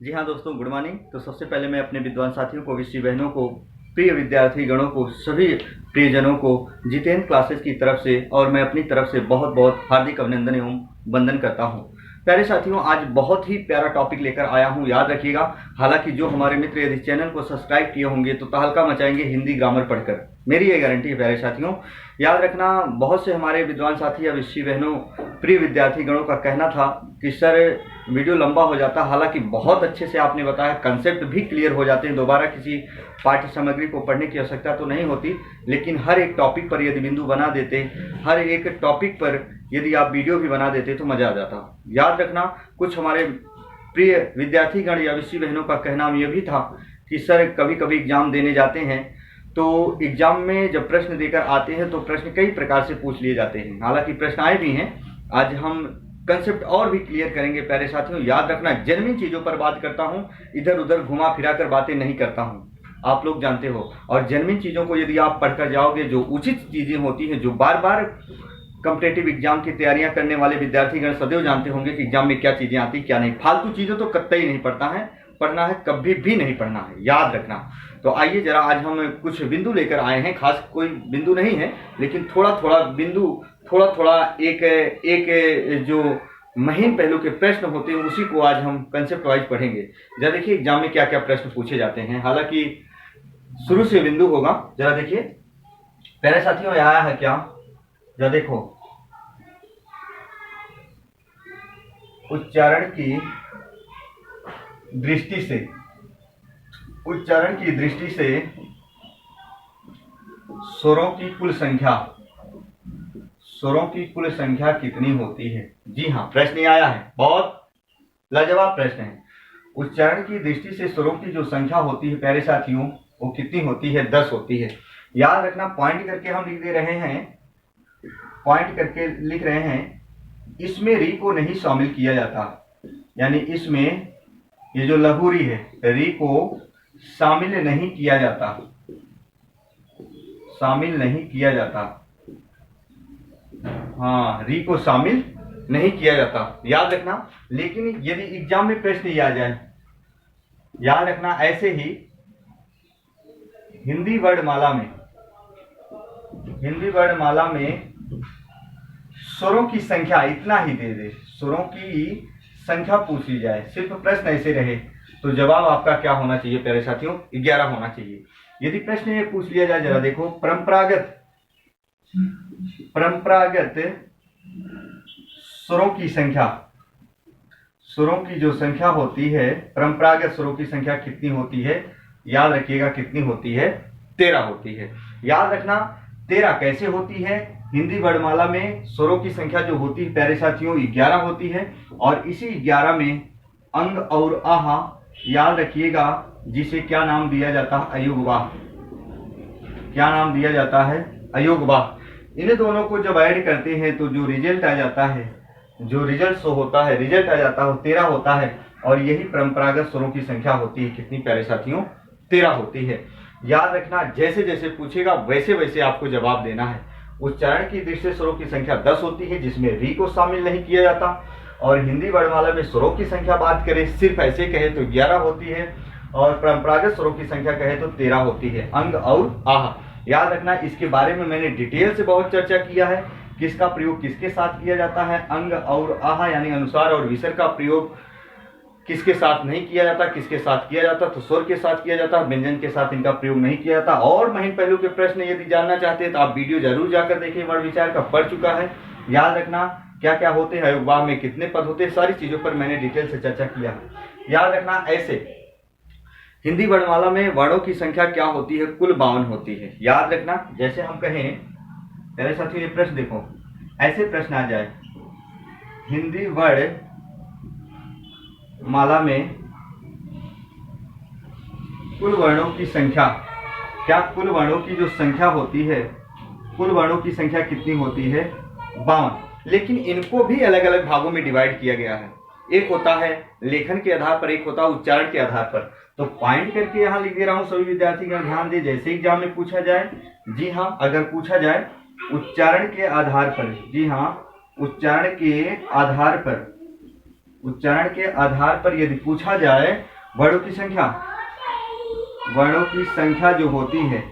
जी हाँ दोस्तों, good morning. तो सबसे पहले मैं अपने विद्वान साथियों को, विषय बहनों को, प्रिय विद्यार्थी गणों को, सभी प्रियजनों को जितेंद्र क्लासेस की तरफ से और मैं अपनी तरफ से बहुत बहुत हार्दिक अभिनंदन एवं वंदन करता हूँ। प्यारे साथियों, आज बहुत ही प्यारा टॉपिक लेकर आया हूँ, याद रखिएगा। हालांकि जो हमारे मित्र यदि चैनल को सब्सक्राइब किए होंगे तो तहलका मचाएंगे हिंदी ग्रामर पढ़कर, मेरी ये गारंटी है। प्यारे साथियों, याद रखना, बहुत से हमारे विद्वान साथी या विषय बहनों, प्रिय विद्यार्थी गणों का कहना था कि सर वीडियो लंबा हो जाता। हालांकि बहुत अच्छे से आपने बताया, कंसेप्ट भी क्लियर हो जाते हैं, दोबारा किसी पाठ्य सामग्री को पढ़ने की आवश्यकता तो नहीं होती। लेकिन हर एक टॉपिक पर यदि बिंदु बना देते, हर एक टॉपिक पर यदि आप वीडियो भी बना देते तो मजा आ जाता। याद रखना, कुछ हमारे प्रिय विद्यार्थीगण या विषय बहनों का कहना यह भी था कि सर कभी कभी एग्जाम देने जाते हैं तो एग्जाम में जब प्रश्न देकर आते हैं तो प्रश्न कई प्रकार से पूछ लिए जाते हैं। हालांकि प्रश्न आए भी हैं, आज हम कंसेप्ट और भी क्लियर करेंगे। प्यारे साथियों, याद रखना, जेन्युइन चीज़ों पर बात करता हूं, इधर उधर घुमा फिरा कर बातें नहीं करता हूं, आप लोग जानते हो। और जेन्युइन चीज़ों को यदि आप पढ़कर जाओगे, जो उचित चीज़ें होती हैं, जो बार बार कॉम्पिटेटिव एग्जाम की तैयारियां करने वाले विद्यार्थीगण सदैव जानते होंगे कि एग्जाम में क्या चीज़ें आती क्या नहीं। फालतू चीज़ें तो कतई नहीं पढ़ना है, कभी भी नहीं पढ़ना है, याद रखना। तो आइए जरा, आज हम कुछ बिंदु लेकर आए हैं, खास कोई बिंदु नहीं है, लेकिन थोड़ा थोड़ा बिंदु, थोड़ा थोड़ा एक एक जो महीन पहलू के प्रश्न होते हैं उसी को आज हम कंसेप्ट वाइज पढ़ेंगे। जरा देखिए एग्जाम में क्या क्या प्रश्न पूछे जाते हैं। हालांकि शुरू से बिंदु होगा, जरा देखिए प्यारे साथियों, आया है क्या, जरा देखो। उच्चारण की दृष्टि से स्वरों की कुल संख्या कितनी होती है? जी हाँ, प्रश्न ये आया है, बहुत लाजवाब प्रश्न है। उच्चारण की दृष्टि से स्वरों की जो संख्या होती है प्यारे साथियों, वो कितनी होती है? 10 होती है। याद रखना, पॉइंट करके हम लिख रहे हैं, इसमें री को नहीं शामिल किया जाता, यानी इसमें ये जो लघु री है, री को शामिल नहीं किया जाता, हाँ, री को शामिल नहीं किया जाता, याद रखना। लेकिन यदि एग्जाम में प्रश्न ये आ जाए, याद रखना, ऐसे ही हिंदी वर्णमाला में स्वरों की संख्या इतना ही दे दे, स्वरों की संख्या पूछ ली जाए, सिर्फ प्रश्न ऐसे रहे, तो जवाब आपका क्या होना चाहिए प्यारे साथियों? 11 होना चाहिए। यदि प्रश्न ये पूछ लिया जाए, जरा देखो, परंपरागत स्वरों की जो संख्या होती है, परंपरागत स्वरों की संख्या कितनी होती है? याद रखिएगा, कितनी होती है? 13 होती है। याद रखना, 13 कैसे होती है? हिंदी वर्णमाला में स्वरों की संख्या जो होती है प्यारे साथियों 11 होती है, और इसी 11 में अंग और आहा, याद रखिएगा, जिसे क्या नाम दिया जाता है? अयोगवाह। क्या नाम दिया जाता है? अयोगवाह। इन दोनों को जब ऐड करते हैं तो जो रिजल्ट आ जाता है, जो रिजल्ट शो होता है, रिजल्ट आ जाता है 13 होता है। और यही परंपरागत स्वरों की संख्या होती है, कितनी प्यारे साथियों? 13 होती है। याद रखना, जैसे जैसे पूछेगा वैसे वैसे आपको जवाब देना है। उच्चारण की दृष्टि से स्वरों की संख्या 10 होती है, जिसमें री को शामिल नहीं किया जाता। और हिंदी वर्णमाला में स्वरों की संख्या बात करें, सिर्फ ऐसे कहे तो 11 होती है, और परंपरागत स्वरों की संख्या कहे तो 13 होती है, अंग और आह। याद रखना, इसके बारे में मैंने डिटेल से बहुत चर्चा किया है, किसका प्रयोग किसके साथ किया जाता है। अंग और आह यानी अनुसार और विसर्ग का प्रयोग किसके साथ नहीं किया जाता, किसके साथ किया जाता? तो स्वर के साथ किया जाता, व्यंजन के साथ इनका प्रयोग नहीं किया जाता। और महीन पहलू के प्रश्न यदि जानना चाहते हैं तो आप वीडियो जरूर जाकर देखिए, वर्ण विचार का पढ़ चुका है। याद रखना, क्या क्या होते हैं, अयोगवाह में कितने पद होते हैं, सारी चीजों पर मैंने डिटेल से चर्चा किया है। याद रखना, ऐसे हिंदी वर्णमाला में वर्णों की संख्या क्या होती है? कुल 52 होती है। याद रखना, जैसे हम कहें, मेरे साथियों ये प्रश्न देखो, ऐसे प्रश्न आ जाए, हिंदी वर्णमाला में कुल वर्णों की संख्या, क्या कुल वर्णों की जो संख्या होती है, कुल वर्णों की संख्या कितनी होती है? 52। लेकिन इनको भी अलग अलग भागों में डिवाइड किया गया है। एक होता है लेखन के आधार पर, एक होता है उच्चारण के आधार पर। तो पॉइंट करके यहाँ लिख दे रहा हूं, सभी विद्यार्थीगण ध्यान दे। जैसे एग्जाम में पूछा जाए, जी हाँ, अगर पूछा जाए उच्चारण के आधार पर, जी हाँ, उच्चारण के आधार पर उच्चारण के आधार पर यदि पूछा जाए वर्णों की संख्या जो होती है,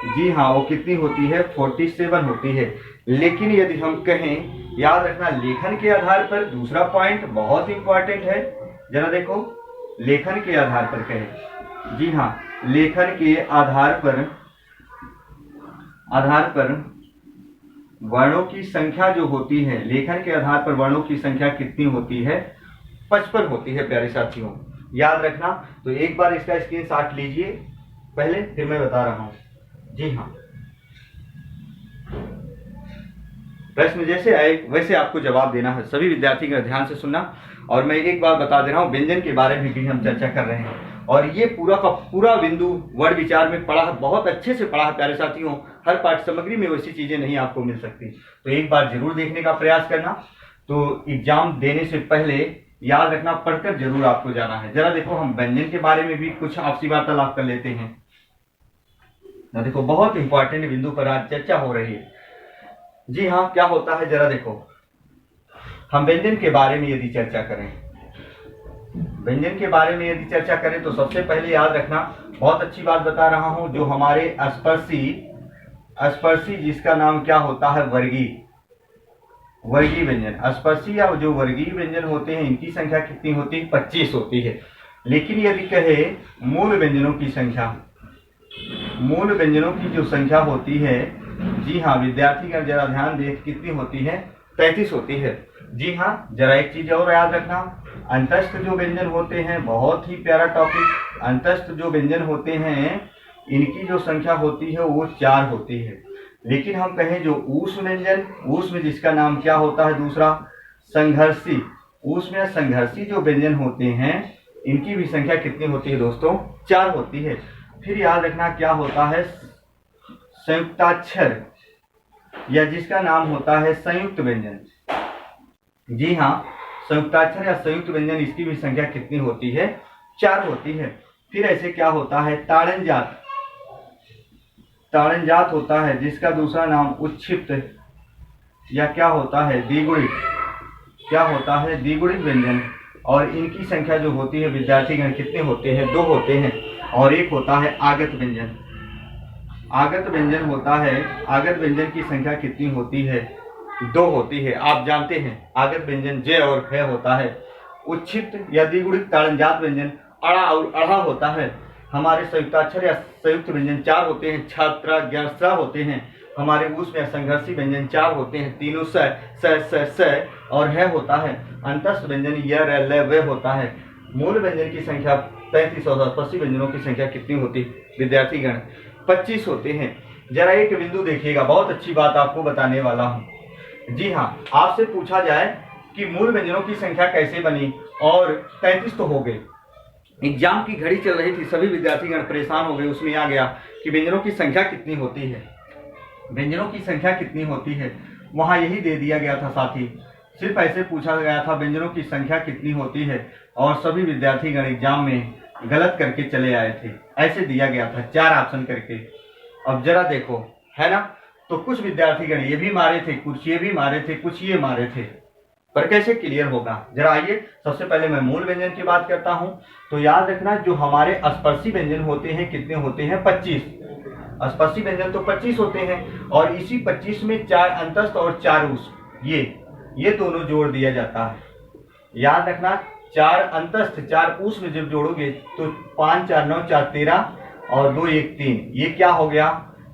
जी हाँ, वो कितनी होती है? 47 होती है। लेकिन यदि हम कहें, याद रखना, लेखन के आधार पर, दूसरा पॉइंट बहुत इंपॉर्टेंट है, जरा देखो, लेखन के आधार पर कहें, जी हाँ, लेखन के आधार पर वर्णों की संख्या जो होती है, लेखन के आधार पर वर्णों की संख्या कितनी होती है? 55 होती है प्यारे साथियों, याद रखना। तो एक बार इसका स्क्रीनशॉट लीजिए पहले, फिर मैं बता रहा हूं। जी हाँ, प्रश्न जैसे आए वैसे आपको जवाब देना है। सभी विद्यार्थी का ध्यान से सुनना। और मैं एक बार बता दे रहा हूं, व्यंजन के बारे में भी हम चर्चा कर रहे हैं, और ये पूरा का पूरा बिंदु वर्ण विचार में पढ़ा है, बहुत अच्छे से पढ़ा है प्यारे साथियों। हर पाठ्य सामग्री में वैसी चीजें नहीं आपको मिल सकती, तो एक बार जरूर देखने का प्रयास करना। तो एग्जाम देने से पहले याद रखना, पढ़कर जरूर आपको जाना है। जरा देखो, हम व्यंजन के बारे में भी कुछ आपसी वार्तालाप कर लेते हैं। ना देखो, बहुत इंपॉर्टेंट बिंदु पर आज चर्चा हो रही है। जी हाँ, क्या होता है, जरा देखो, हम व्यंजन के बारे में यदि चर्चा करें, व्यंजन के बारे में यदि चर्चा करें तो सबसे पहले याद रखना, बहुत अच्छी बात बता रहा हूं, जो हमारे स्पर्शी जिसका नाम क्या होता है? वर्गीय व्यंजन। स्पर्शी या जो वर्गीय व्यंजन होते हैं, इनकी संख्या कितनी होती है? 25 होती है। लेकिन यदि कहे मूल व्यंजनों की संख्या, मूल व्यंजनों की जो संख्या होती है, जी हाँ विद्यार्थी का जरा ध्यान दे, कितनी होती है? 33 होती है। जी हाँ, जरा एक चीज और याद रखना, अंतस्थ जो व्यंजन होते हैं, बहुत ही प्यारा टॉपिक, अंतस्थ जो व्यंजन होते हैं, इनकी जो संख्या होती है वो 4 होती है। लेकिन हम कहें जो ऊष्म व्यंजन, ऊष्म जिसका नाम क्या होता है? दूसरा संघर्षी, ऊष्म या संघर्षी जो व्यंजन होते हैं, इनकी भी संख्या कितनी होती है दोस्तों? 4 होती है। फिर याद रखना, क्या होता है? संयुक्ताक्षर या जिसका नाम होता है संयुक्त व्यंजन। जी हाँ, संयुक्ताक्षर या संयुक्त व्यंजन, इसकी भी संख्या कितनी होती है? 4 होती है। फिर ऐसे क्या होता है? ताड़नजात, ताड़नजात होता है, जिसका दूसरा नाम उच्छिप्त या क्या होता है? द्विगुणित, क्या होता है? द्विगुणित व्यंजन। और इनकी संख्या जो होती है विद्यार्थीगण, कितने होते हैं? 2 होते हैं। और एक होता है आगत व्यंजन। आगत व्यंजन होता है, आगत व्यंजन की संख्या कितनी होती है? 2 होती है। आप जानते हैं आगत व्यंजन ज और ख होता है। उच्छिप्त या द्विगुणित ताड़नजात व्यंजन अड़ा और अढ़ा होता है। हमारे संयुक्ताक्षर या संयुक्त व्यंजन 4 होते हैं। छात्रा ज्ञास्रा होते हैं। हमारे ऊष्म या संघर्षी व्यंजन 4 होते हैं। तीनों स और है होता है। अंतस्थ व्यंजन य र ल व होता है। मूल व्यंजन की संख्या 35 और स्पर्शी व्यंजनों की संख्या कितनी होती विद्यार्थीगण? 25 होते हैं। जरा एक बिंदु देखिएगा, बहुत अच्छी बात आपको बताने वाला हूं। जी हाँ, आपसे पूछा जाए कि मूल व्यंजनों की संख्या कैसे बनी, और 33 तो हो गए। एग्जाम की घड़ी चल रही थी, सभी विद्यार्थीगण परेशान हो गए। उसमें आ गया कि व्यंजनों की संख्या कितनी होती है, व्यंजनों की संख्या कितनी होती है। वहां यही दे दिया गया था साथी, सिर्फ ऐसे पूछा गया था व्यंजनों की संख्या कितनी होती है, और सभी विद्यार्थीगण एग्जाम में गलत करके चले आए थे। ऐसे दिया गया था 4 ऑप्शन करके। अब जरा देखो, है ना, तो कुछ विद्यार्थीगण ये भी मारे थे, कुछ ये भी मारे थे, कुछ ये मारे थे, पर कैसे क्लियर होगा? जरा आइए, सबसे पहले मैं मूल व्यंजन की बात करता हूं। तो याद रखना, जो हमारे स्पर्शी व्यंजन होते हैं कितने होते हैं? 25। स्पर्शी व्यंजन तो 25 होते हैं, और इसी 25 में 4 अंतस्थ और 4 ऊष्म, ये दोनों जोड़ दिया जाता है। याद रखना, 4 अंतस्थ 4 ऊष्म जब जोड़ोगे तो 5 4 9 4 13 और 2 1 3, ये क्या हो गया?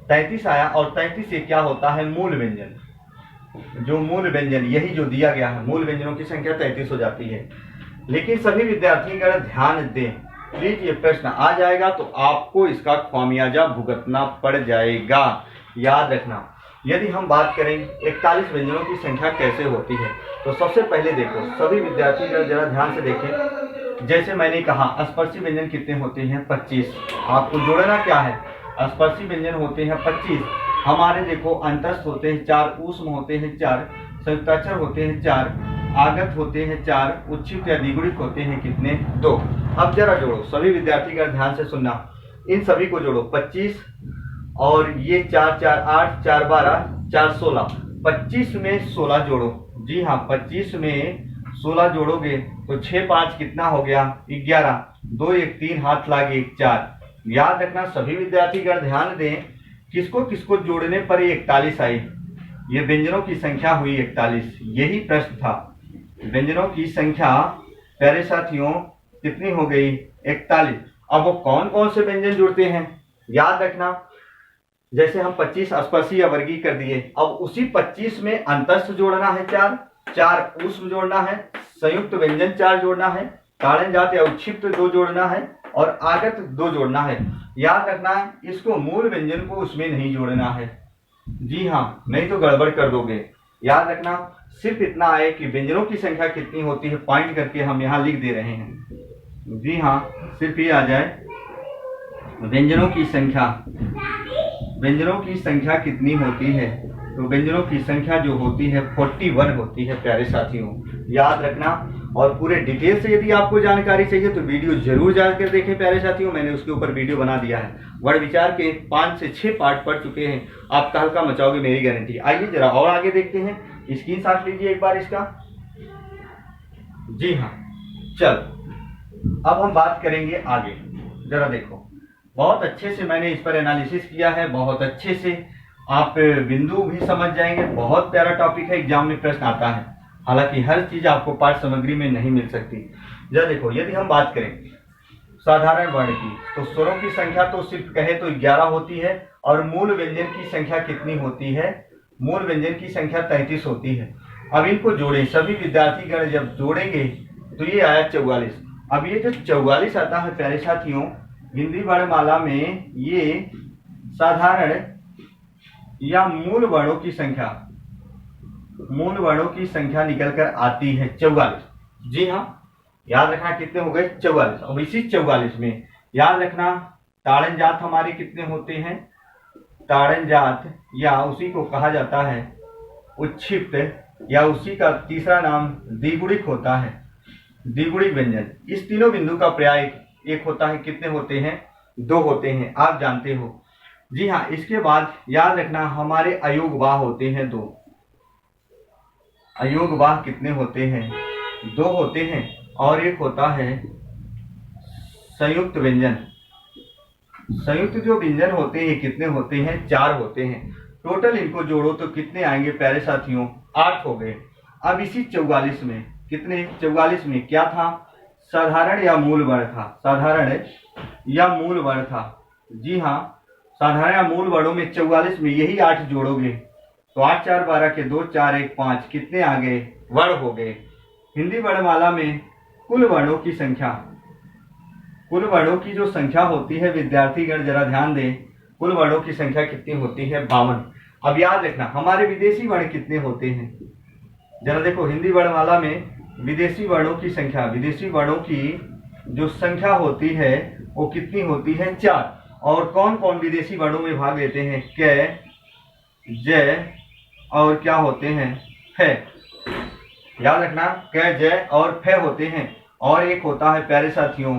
33 आया। और 33 से क्या होता है? मूल व्यंजन। जो मूल व्यंजन, यही जो दिया गया है, मूल व्यंजनों की संख्या 33 हो जाती है। लेकिन सभी विद्यार्थीगण ध्यान दें, प्लीज, ये प्रश्न आ जाएगा तो आपको इसका खामियाजा भुगतना पड़ जाएगा। याद रखना, यदि हम बात करें 41 व्यंजनों की संख्या कैसे होती है, तो सबसे पहले देखो, सभी विद्यार्थीगण जरा ध्यान से देखें। जैसे मैंने कहा, स्पर्शी व्यंजन कितने होते हैं? 25। आपको जोड़ना क्या है? स्पर्शी व्यंजन होते हैं 25। हमारे देखो, अंतस्थ होते हैं 4, ऊष्म होते हैं 4, संयुक्ताक्षर होते हैं 4, आगत होते हैं 4, उच्छिप्त या द्विगुणित होते हैं कितने? 2। अब जरा जोड़ो, सभी विद्यार्थीगण ध्यान से सुनना, इन सभी को जोड़ो। 25 और ये 4 4 8 4 12 4 16, 25 में 16 जोड़ो। जी हाँ, 25 में 16 जोड़ोगे तो 6 5 कितना हो गया 11, 2 1 3 हाथ लागे 1 4। याद रखना सभी विद्यार्थीगण ध्यान दें, किसको किसको जोड़ने पर ये 41 आई। ये व्यंजनों की संख्या हुई 41, यही प्रश्न था। व्यंजनों की संख्या प्यारे साथियों कितनी हो गई 41। अब वो कौन कौन से व्यंजन जुड़ते हैं याद रखना, जैसे हम 25 स्पर्शी या वर्गीय कर दिए, अब उसी 25 में अंतस्थ जोड़ना है 4, 4 ऊष्म जोड़ना है, संयुक्त व्यंजन 4 जोड़ना है, ताड़न जात या उच्छिष्ट 2 जोड़ना है और आगत 2 जोड़ना है। याद रखना इसको मूल व्यंजन को उसमें नहीं जोड़ना है, जी हाँ, नहीं तो गड़बड़ कर दोगे। याद रखना सिर्फ इतना है कि व्यंजनों की संख्या कितनी होती है, पॉइंट करके हम यहाँ लिख दे रहे हैं। जी हाँ, सिर्फ ये आ जाए व्यंजनों की संख्या, व्यंजनों की संख्या कितनी होती है, तो व्यंजनों की संख्या जो होती है 41 होती है प्यारे साथियों, याद रखना। और पूरे डिटेल से यदि आपको जानकारी चाहिए तो वीडियो जरूर जाकर देखें प्यारे साथियों, मैंने उसके ऊपर वीडियो बना दिया है। वर्ण विचार के 5 से 6 पार्ट पढ़ चुके हैं, आप तहलका मचाओगे मेरी गारंटी। आइए जरा और आगे देखते हैं, स्क्रीनशॉट लीजिए एक बार इसका। जी हाँ, चल अब हम बात करेंगे आगे। जरा देखो, बहुत अच्छे से मैंने इस पर एनालिसिस किया है, बहुत अच्छे से आप बिंदु भी समझ जाएंगे। बहुत प्यारा टॉपिक है, एग्जाम में प्रश्न आता है, हालांकि हर चीज आपको पाठ सामग्री में नहीं मिल सकती। जरा देखो, यदि हम बात करें साधारण वर्ण की, तो स्वरों की संख्या तो सिर्फ कहे तो 11 होती है, और मूल व्यंजन की संख्या कितनी होती है, मूल व्यंजन की संख्या 33 होती है। अब इनको जोड़ें, सभी विद्यार्थीगण जब जोड़ेंगे तो ये आया 44। अब ये जो 44 आता है प्यारे साथियों हिंदी वर्णमाला में, ये साधारण या मूल वर्णों की संख्या, मूल वर्णों की संख्या निकलकर आती है 44। जी हाँ, याद रखना कितने हो गए 44। अब इसी 44 में याद रखना ताड़न जात हमारे कितने होते हैं, ताड़न जात या उसी को कहा जाता है उच्छिष्ट, या उसी का तीसरा नाम द्विगुणिक होता है, द्विगुणिक व्यंजन। इस तीनों बिंदु का पर्याय एक होता है, कितने होते हैं 2 होते हैं, आप जानते हो। जी हाँ, इसके बाद याद रखना हमारे अयोग वाह होते हैं 2, अयोग वाह कितने होते हैं 2 होते हैं, और एक होता है संयुक्त व्यंजन। संयुक्त जो व्यंजन होते हैं कितने होते हैं 4 होते हैं। टोटल इनको जोड़ो तो कितने आएंगे प्यारे साथियों 8 हो गए। अब इसी 44 में कितने 44 में क्या था, साधारण या मूल वर्ण था, साधारण या मूल वर्ण था। जी हाँ, साधारण या मूल वर्णों में 44 में यही 8 जोड़ोगे तो 8 4 12 के 2 4 1 5 कितने आ गए वर्ण हो गए। हिंदी वर्णमाला में कुल वर्णों की संख्या, कुल वर्णों की जो संख्या होती है विद्यार्थीगण जरा ध्यान दें, कुल वर्णों की संख्या कितनी होती है 52। अब याद रखना हमारे विदेशी वर्ण कितने होते हैं, जरा देखो हिंदी वर्णमाला में विदेशी वर्णों की संख्या, विदेशी वर्णों की जो संख्या होती है वो कितनी होती है 4। और कौन कौन विदेशी वर्णों में भाग लेते हैं, क जय और क्या होते हैं फे। याद रखना क जय और फे होते हैं, और एक होता है प्यारे साथियों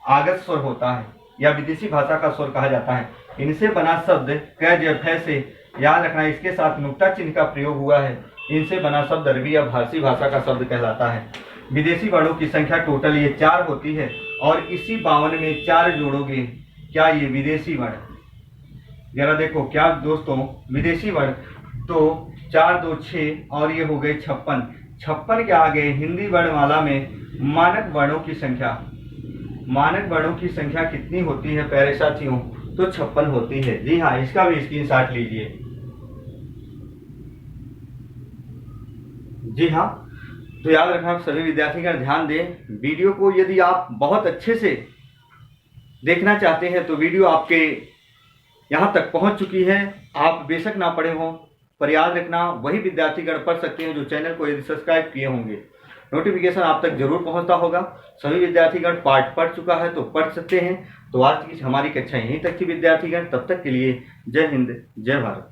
आगत स्वर होता है, या विदेशी भाषा का स्वर कहा जाता है। इनसे बना शब्द क जय फे से, याद रखना इसके साथ नुक्ता चिन्ह का प्रयोग हुआ है, इनसे बना शब्द अरबी या फारसी भाषा का शब्द कहलाता है। विदेशी वर्णों की संख्या टोटल ये 4 होती है, और इसी 52 में 4 जोड़ोगे क्या ये विदेशी वर्ण। जरा देखो क्या दोस्तों विदेशी वर्ण, तो 4 2 6 और ये हो गए 56। 56 क्या आ गए हिंदी वर्णमाला में मानक वर्णों की संख्या, मानक वर्णों की संख्या कितनी होती है प्यारे साथियों, तो 56 होती है। जी हाँ, इसका भी स्क्रीनशॉट लीजिए। जी हाँ, तो याद रखना सभी विद्यार्थीगण ध्यान दें, वीडियो को यदि आप बहुत अच्छे से देखना चाहते हैं तो वीडियो आपके यहाँ तक पहुँच चुकी है, आप बेशक ना पढ़े हों, पर याद रखना वही विद्यार्थीगण पढ़ सकते हैं जो चैनल को यदि सब्सक्राइब किए होंगे, नोटिफिकेशन आप तक जरूर पहुँचता होगा। सभी विद्यार्थीगण पाठ पढ़ चुका है तो पढ़ सकते हैं। तो आज की हमारी कक्षा यहीं तक थी विद्यार्थीगण, तब तक के लिए जय हिंद जय भारत।